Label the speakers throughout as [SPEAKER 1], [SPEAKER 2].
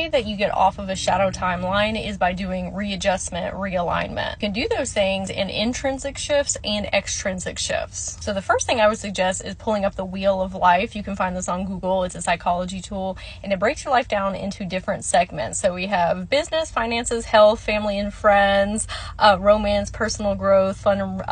[SPEAKER 1] way that you get off of a shadow timeline is by doing readjustment, realignment. You can do those things in intrinsic shifts and extrinsic shifts. So the first thing I would suggest is pulling up the Wheel of Life. You can find this on Google. It's a psychology tool, and it breaks your life down into different segments. So we have business, finances, health, family and friends, romance, personal growth, fun,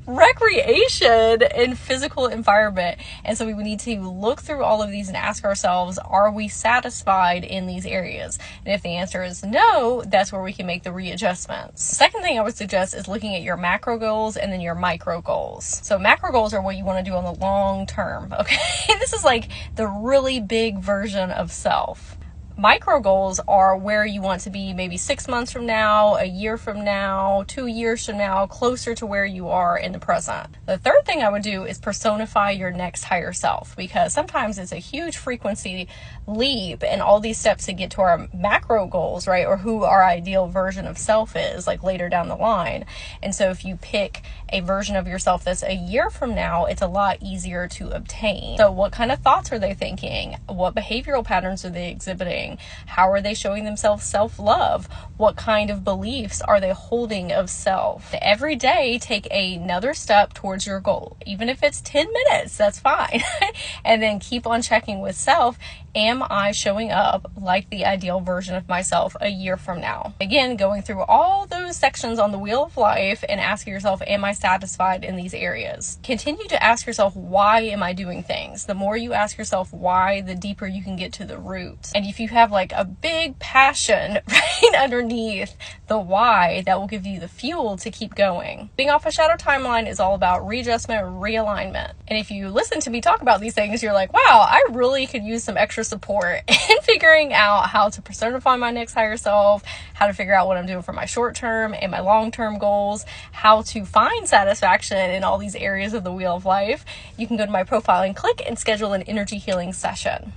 [SPEAKER 1] recreation, and physical environment. And so we would need to look through all of these and ask ourselves, are we satisfied in these areas? And if the answer is no, that's where we can make the readjustments. Second thing I would suggest is looking at your macro goals and then your micro goals. So macro goals are what you want to do on the long term. Okay. This is like the really big version of self. Micro goals are where you want to be maybe 6 months from now, a year from now, 2 years from now, closer to where you are in the present. The third thing I would do is personify your next higher self, because sometimes it's a huge frequency leap and all these steps to get to our macro goals, right? Or who our ideal version of self is, like later down the line. And so if you pick a version of yourself that's a year from now, it's a lot easier to obtain. So what kind of thoughts are they thinking? What behavioral patterns are they exhibiting? How are they showing themselves self-love? What kind of beliefs are they holding of self? Every day, take another step towards your goal. Even if it's 10 minutes, that's fine. And then keep on checking with self. Am I showing up like the ideal version of myself a year from now? Again, going through all those sections on the Wheel of Life and asking yourself, am I satisfied in these areas? Continue to ask yourself, why am I doing things? The more you ask yourself why, the deeper you can get to the root. And if you have like a big passion right underneath the why, that will give you the fuel to keep going. Being off a shadow timeline is all about readjustment, realignment. And if you listen to me talk about these things, you're like, wow, I really could use some extra support in figuring out how to personify my next higher self, how to figure out what I'm doing for my short-term and my long-term goals, how to find satisfaction in all these areas of the Wheel of Life. You can go to my profile and click and schedule an energy healing session.